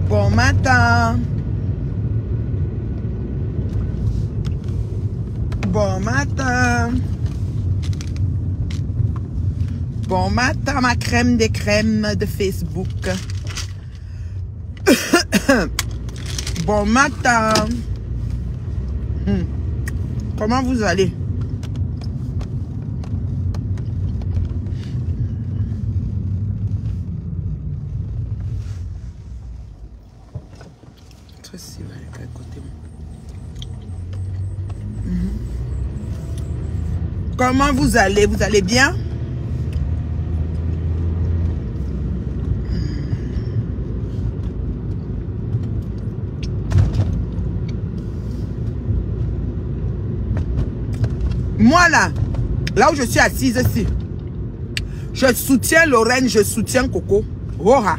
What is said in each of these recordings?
Bon matin. Bon matin. Bon matin, ma crème des crèmes de Facebook. Bon matin. Comment vous allez? Comment vous allez? Vous allez bien? Moi là où je suis assise ici, je soutiens Lorraine, je soutiens Coco. Oha.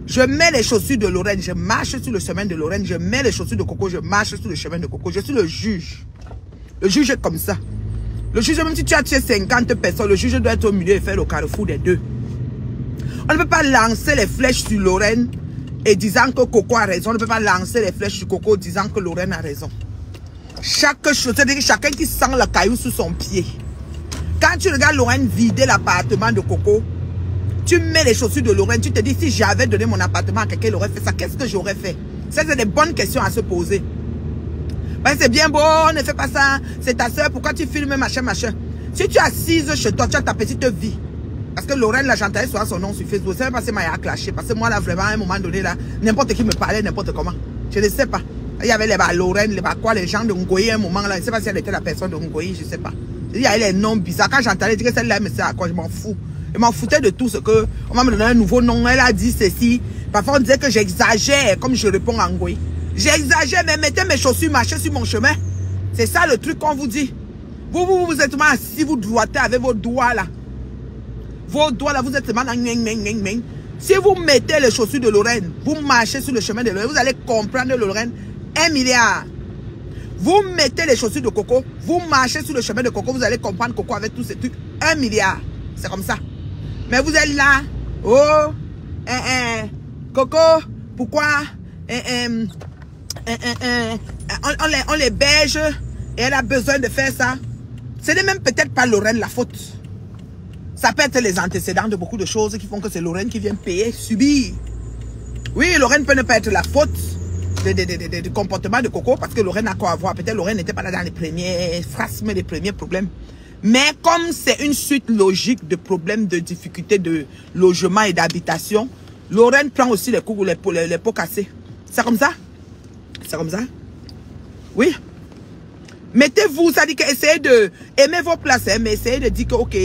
Je mets les chaussures de Lorraine, je marche sur le chemin de Lorraine, je mets les chaussures de Coco, je marche sur le chemin de Coco. Je suis le juge. Le juge est comme ça. Le juge, même si tu as tué 50 personnes, le juge doit être au milieu et faire le carrefour des deux. On ne peut pas lancer les flèches sur Lorraine et disant que Coco a raison. On ne peut pas lancer les flèches sur Coco disant que Lorraine a raison. Chaque chose, c'est-à-dire chacun qui sent le caillou sous son pied. Quand tu regardes Lorraine vider l'appartement de Coco, tu mets les chaussures de Lorraine, tu te dis si j'avais donné mon appartement à quelqu'un, il aurait fait ça, qu'est-ce que j'aurais fait? Ça, c'est des bonnes questions à se poser. Ben, c'est bien beau, ne fais pas ça, c'est ta soeur, pourquoi tu filmes, machin, machin. Si tu es assise chez toi, tu as ta petite vie. Parce que Lorraine, là, j'entendais souvent son nom sur Facebook. C'est même pas si moi, il a clashé. Parce que moi, là, vraiment, à un moment donné, là, n'importe qui me parlait, n'importe comment. Je ne sais pas. Il y avait les Lorraine, les gens de Ngoyi, à un moment, là, je ne sais pas si elle était la personne de Ngoyi, je ne sais pas. Il y avait les noms bizarres. Quand j'entendais dire que celle-là, mais c'est à quoi je m'en fous. Je m'en foutais de tout ce que, on va me donner un nouveau nom, elle a dit ceci. Parfois, on disait que j'exagère, comme je réponds à Ngoyi. J'exagère, mais mettez mes chaussures, marchez sur mon chemin. C'est ça le truc qu'on vous dit. Vous êtes assis, vous doigtez avec vos doigts là. Vos doigts là, vous êtes seulement dans. Si vous mettez les chaussures de Lorraine, vous marchez sur le chemin de Lorraine, vous allez comprendre Lorraine 1 milliard. Vous mettez les chaussures de Coco, vous marchez sur le chemin de Coco, vous allez comprendre Coco avec tous ces trucs 1 milliard. C'est comme ça. Mais vous êtes là. Oh, Coco, pourquoi on les beige et elle a besoin de faire ça. Ce n'est même peut-être pas Lorraine la faute. Ça peut être les antécédents de beaucoup de choses qui font que c'est Lorraine qui vient payer, subir. Oui, Lorraine peut ne pas être la faute du comportement de Coco parce que Lorraine a quoi à voir. Peut-être Lorraine n'était pas là dans les premiers frasmes, les premiers problèmes. Mais comme c'est une suite logique de problèmes, de difficultés de logement et d'habitation, Lorraine prend aussi les coups, les pots cassés. C'est comme ça? C'est comme ça? Oui. Mettez-vous, ça dit que essayez de aimer vos places, hein, mais essayez de dire que ok,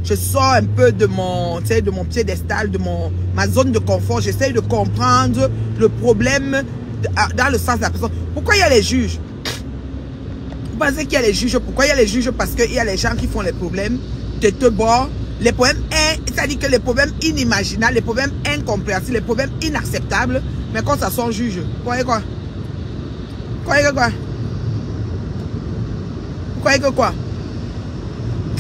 je sors un peu de mon piédestal, de ma zone de confort. J'essaie de comprendre le problème dans le sens de la personne. Pourquoi il y a les juges? Vous pensez qu'il y a les juges? Pourquoi il y a les juges? Parce qu'il y a les gens qui font les problèmes de te bord. Les problèmes, c'est-à-dire que les problèmes inimaginables, les problèmes incompréhensibles, les problèmes inacceptables, mais quand ça sont juges, vous croyez quoi? Vous croyez que quoi? Vous croyez que quoi?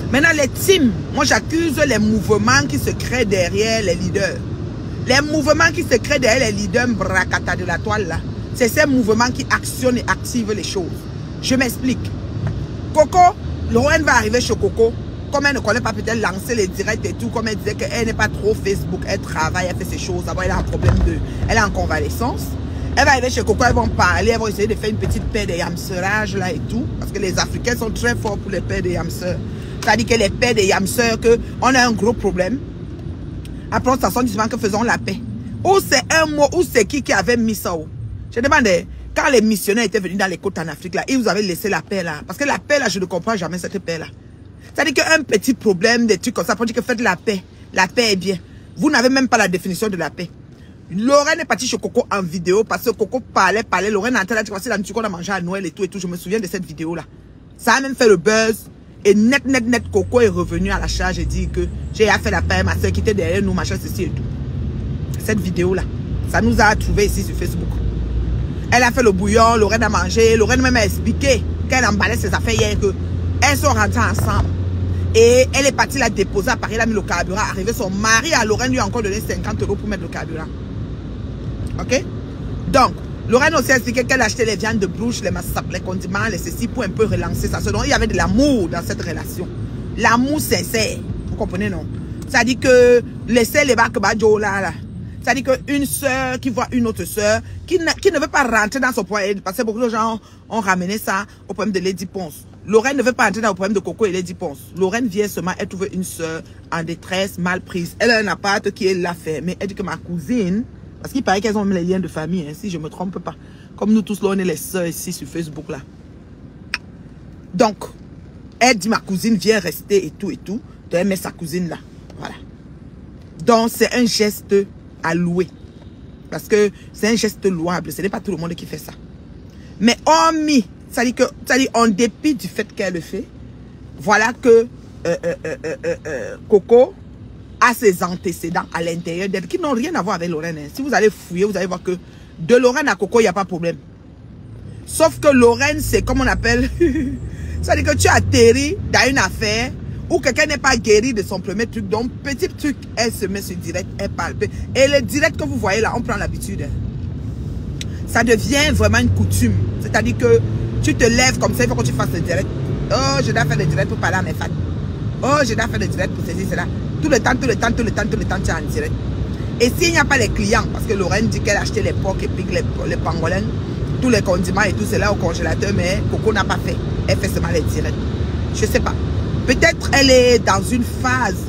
Maintenant, les teams, moi j'accuse les mouvements qui se créent derrière les leaders. Les mouvements qui se créent derrière les leaders, bracata de la toile là, c'est ces mouvements qui actionnent et activent les choses. Je m'explique. Coco, Lorraine va arriver chez Coco. Comme elle ne connaît pas peut-être lancer les directs et tout, comme elle disait qu'elle n'est pas trop Facebook, elle travaille, elle fait ses choses, d'abord elle a un problème elle est en convalescence. Elle va arriver chez Coco, elles vont parler, elles vont essayer de faire une petite paire de hamsterages là et tout, parce que les Africains sont très forts pour les paires de hamsters. C'est-à-dire que les paires de hamsters, on a un gros problème. Après on s'assoit justement que faisons la paix. Ou c'est un mot, ou c'est qui avait mis ça où? Je demandais, quand les missionnaires étaient venus dans les côtes en Afrique là, ils vous avaient laissé la paix là. Parce que la paix là, je ne comprends jamais cette paix là. C'est-à-dire qu'un petit problème, des trucs comme ça, pour dire que faites la paix est bien. Vous n'avez même pas la définition de la paix. Lorraine est partie chez Coco en vidéo parce que Coco parlait. Lorraine est en train de dire que la nourriture qu'on a mangé à Noël et tout. Je me souviens de cette vidéo-là. Ça a même fait le buzz. Et net, Coco est revenu à la charge et dit que j'ai fait la paix, ma soeur qui était derrière nous, machin, ceci et tout. Cette vidéo-là, ça nous a trouvé ici sur Facebook. Elle a fait le bouillon, Lorraine a mangé. Lorraine même a expliqué qu'elle emballait ses affaires hier, qu'elles sont rentrées ensemble. Et elle est partie la déposer à Paris, elle a mis le carburant. Arrivé son mari à Lorraine lui a encore donné 50 € pour mettre le carburant. Ok? Donc, Lorraine aussi a expliqué qu'elle achetait les viandes de bouche, les massapes, les condiments, les ceci pour un peu relancer ça. Donc, il y avait de l'amour dans cette relation. L'amour sincère. Vous comprenez, non? Ça dit que laisser les bacs là. Ça dit qu'une soeur qui voit une autre soeur qui ne veut pas rentrer dans son problème. Parce que beaucoup de gens ont ramené ça au problème de Lady Ponce. Lorraine ne veut pas entrer dans le problème de Coco et Lady Ponce. Lorraine vient seulement, elle trouve une soeur en détresse, mal prise. Elle a un appart qui est là fermé. Elle dit que ma cousine, parce qu'il paraît qu'elles ont les liens de famille, hein, si je ne me trompe pas. Comme nous tous là, on est les soeurs ici sur Facebook là. Donc, elle dit ma cousine vient rester et tout. Donc elle met sa cousine là. Voilà. Donc c'est un geste à louer. Parce que c'est un geste louable. Ce n'est pas tout le monde qui fait ça. Mais hormis, ça dit en dépit du fait qu'elle le fait, voilà que Coco a ses antécédents à l'intérieur d'elle qui n'ont rien à voir avec Lorraine. Si vous allez fouiller, vous allez voir que de Lorraine à Coco, il n'y a pas de problème. Sauf que Lorraine, c'est comme on appelle, ça dit que tu atterris dans une affaire où quelqu'un n'est pas guéri de son premier truc. Donc, petit truc, elle se met sur direct, elle parle. Et le direct que vous voyez là, on prend l'habitude. Ça devient vraiment une coutume. C'est-à-dire que tu te lèves comme ça, il faut que tu fasses le direct. Oh, je dois faire le direct pour parler à mes fans. Oh, je dois faire le direct pour ceci, cela. Tout le temps, tu es en direct. Et s'il n'y a pas les clients, parce que Lorraine dit qu'elle a acheté les porcs et puis les pangolins, tous les condiments et tout cela au congélateur, mais Coco n'a pas fait. Elle fait seulement les directs. Je ne sais pas. Peut-être elle est dans une phase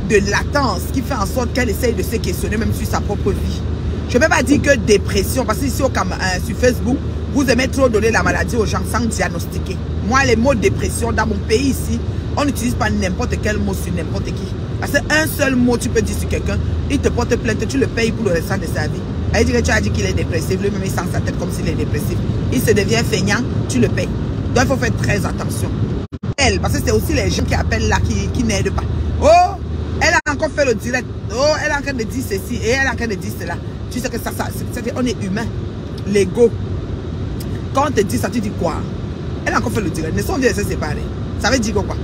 de latence qui fait en sorte qu'elle essaye de se questionner même sur sa propre vie. Je ne vais pas dire que dépression, parce que ici sur Facebook, vous aimez trop donner la maladie aux gens sans diagnostiquer. Moi, les mots dépression, dans mon pays ici, on n'utilise pas n'importe quel mot sur n'importe qui. Parce qu'un seul mot, tu peux dire sur quelqu'un, il te porte plainte, tu le payes pour le restant de sa vie. Elle dit que tu as dit qu'il est dépressif, lui-même il sent sa tête comme s'il est dépressif. Il se devient feignant, tu le payes. Donc il faut faire très attention. Elle, parce que c'est aussi les gens qui appellent là, qui n'aident pas. Oh, elle a encore fait le direct. Oh, elle est en train de dire ceci et elle est en train de dire cela. Tu sais que ça on est humain. L'ego. Quand on te dit ça, tu dis quoi? Elle a encore fait le direct. Ne sont bien se séparer. Ça veut dire quoi?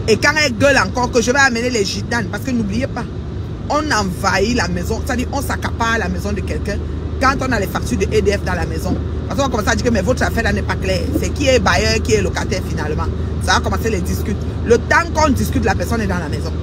Et quand elle gueule encore que je vais amener les gitanes, parce que n'oubliez pas, on envahit la maison, c'est-à-dire on s'accapare la maison de quelqu'un quand on a les factures de EDF dans la maison. Parce qu'on va commencer à dire que mais votre affaire là n'est pas claire. C'est qui est bailleur, qui est locataire finalement. Ça va commencer les discutes. Le temps qu'on discute, la personne est dans la maison.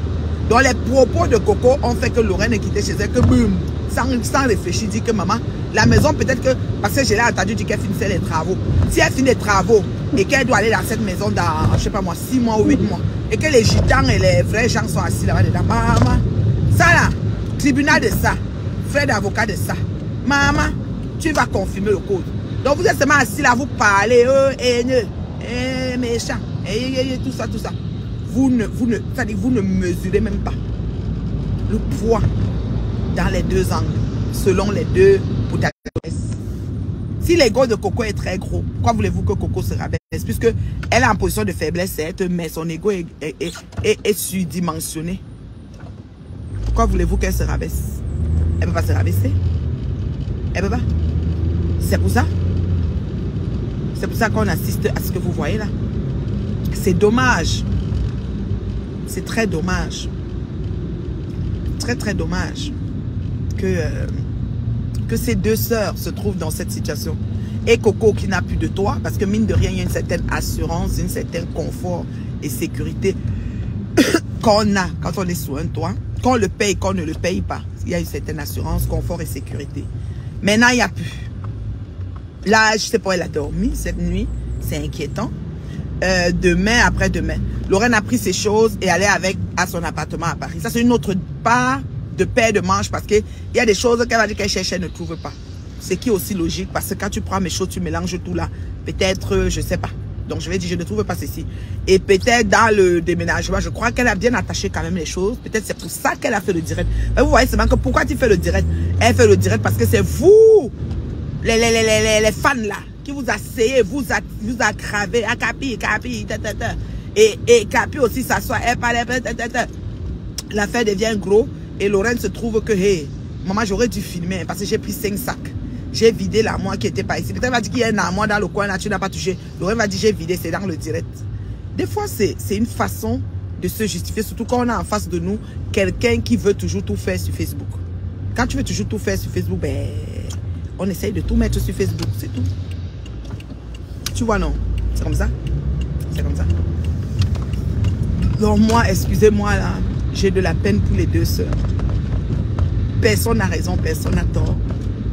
Donc les propos de Coco ont fait que Lorraine est quittée chez elle, que boum, sans réfléchir, dit que maman, la maison peut-être que, parce que je l'ai entendu dire qu'elle finissait les travaux. Si elle finit les travaux et qu'elle doit aller dans cette maison dans, je sais pas moi, 6 mois ou 8 mois, et que les gitans et les vrais gens sont assis là-bas dedans, maman, ça là, tribunal de ça, frère d'avocat de ça, maman, tu vas confirmer le code. Donc vous êtes seulement assis là, vous parlez, haineux, méchant, tout ça, tout ça. Vous ne mesurez même pas le poids dans les deux angles, selon les deux protagonistes. Si l'ego de Coco est très gros, pourquoi voulez-vous que Coco se rabaisse? Puisque elle est en position de faiblesse, certes, mais son ego est surdimensionné. Pourquoi voulez-vous qu'elle se rabaisse? Elle ne peut pas se rabaisser. Elle ne peut pas. C'est pour ça. C'est pour ça qu'on assiste à ce que vous voyez là. C'est dommage. C'est très dommage. Très très dommage que ces deux sœurs se trouvent dans cette situation. Et Coco qui n'a plus de toit, parce que mine de rien, il y a une certaine assurance, un certain confort et sécurité qu'on a quand on est sous un toit. Qu'on le paye, qu'on ne le paye pas. Il y a une certaine assurance, confort et sécurité. Maintenant, il n'y a plus. Là, je ne sais pas, elle a dormi cette nuit. C'est inquiétant. Demain, après-demain, Lorraine a pris ses choses et allait avec à son appartement à Paris. Ça, c'est une autre part de paire de manches parce qu'il y a des choses qu'elle va dire qu'elle cherche, elle ne trouve pas. Ce qui est aussi logique parce que quand tu prends mes choses, tu mélanges tout là. Peut-être, je ne sais pas. Donc, je vais dire, je ne trouve pas ceci. Et peut-être dans le déménagement, je crois qu'elle a bien attaché quand même les choses. Peut-être c'est pour ça qu'elle a fait le direct. Mais vous voyez seulement que pourquoi tu fais le direct? Elle fait le direct parce que c'est vous, les fans là, qui vous asseyez, vous aggravez, à Capi, et Capi aussi s'assoit, elle parle, l'affaire devient gros, et Lorraine se trouve que, hey, maman, j'aurais dû filmer, parce que j'ai pris 5 sacs. J'ai vidé l'armoire qui était pas ici. Peut-être va dire qu'il y a une armoire dans le coin là, tu n'as pas touché. Lorraine va dire j'ai vidé, c'est dans le direct. Des fois, c'est une façon de se justifier, surtout quand on a en face de nous quelqu'un qui veut toujours tout faire sur Facebook. Quand tu veux toujours tout faire sur Facebook, ben, on essaye de tout mettre sur Facebook, c'est tout. Tu vois, non? C'est comme ça? C'est comme ça. Donc moi, excusez-moi là, j'ai de la peine pour les deux sœurs. Personne n'a raison, personne n'a tort.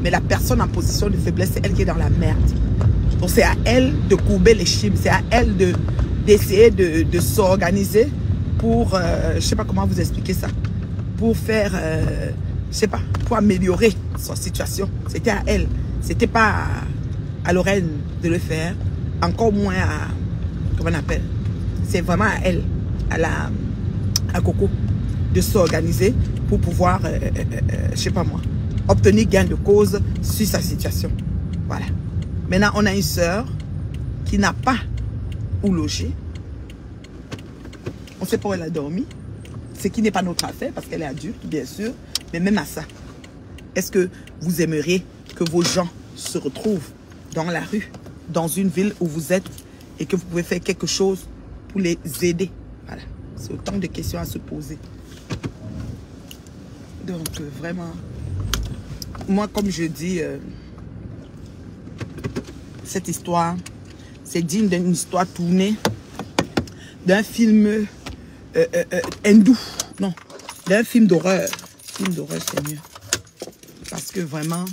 Mais la personne en position de faiblesse, c'est elle qui est dans la merde. Donc c'est à elle de courber les chibs, c'est à elle d'essayer de s'organiser pour, je sais pas comment vous expliquer ça, pour faire, je sais pas, pour améliorer son situation. C'était à elle, c'était pas à Lorraine de le faire, encore moins à, comment on appelle, c'est vraiment à elle, à Coco, de s'organiser pour pouvoir, je sais pas moi, obtenir gain de cause sur sa situation. Voilà. Maintenant, on a une sœur qui n'a pas où loger. On sait pas où elle a dormi. Ce qui n'est pas notre affaire parce qu'elle est adulte, bien sûr. Mais même à ça, est-ce que vous aimeriez que vos gens se retrouvent dans la rue, dans une ville où vous êtes et que vous pouvez faire quelque chose pour les aider? Voilà. C'est autant de questions à se poser. Donc, vraiment... Moi, comme je dis, cette histoire, c'est digne d'une histoire tournée d'un film hindou. Non, d'un film d'horreur. Film d'horreur, c'est mieux. Parce que vraiment,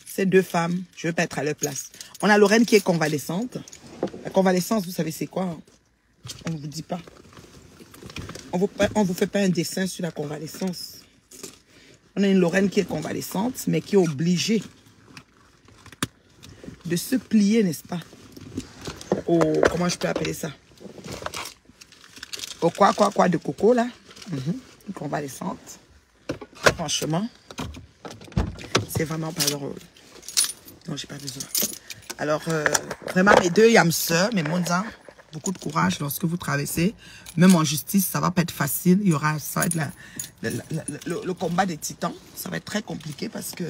ces deux femmes, je ne veux pas être à leur place. On a Lorraine qui est convalescente. La convalescence, vous savez c'est quoi? On ne vous dit pas. On vous fait pas un dessin sur la convalescence. On a une Lorraine qui est convalescente, mais qui est obligée de se plier, n'est-ce pas? Au, comment je peux appeler ça? Au quoi de Coco, là. Une convalescente. Franchement, c'est vraiment pas drôle. Non, j'ai pas besoin. Alors, vraiment, mes deux yam sœurs, mes monzans, beaucoup de courage lorsque vous traversez. Même en justice, ça va pas être facile. Il y aura, ça va être le combat des titans. Ça va être très compliqué parce que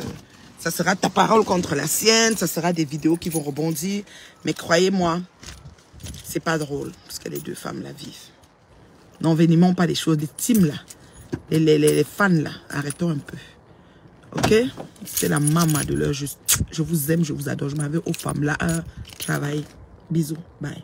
ça sera ta parole contre la sienne. Ça sera des vidéos qui vont rebondir. Mais croyez-moi, c'est pas drôle parce que les deux femmes la vivent. N'envenimons pas les choses. Les teams là, les fans là, arrêtons un peu. Ok? C'est la maman de leur juste. Je vous aime, je vous adore. Je m'avais aux femmes là. Travail. Bisous. Bye.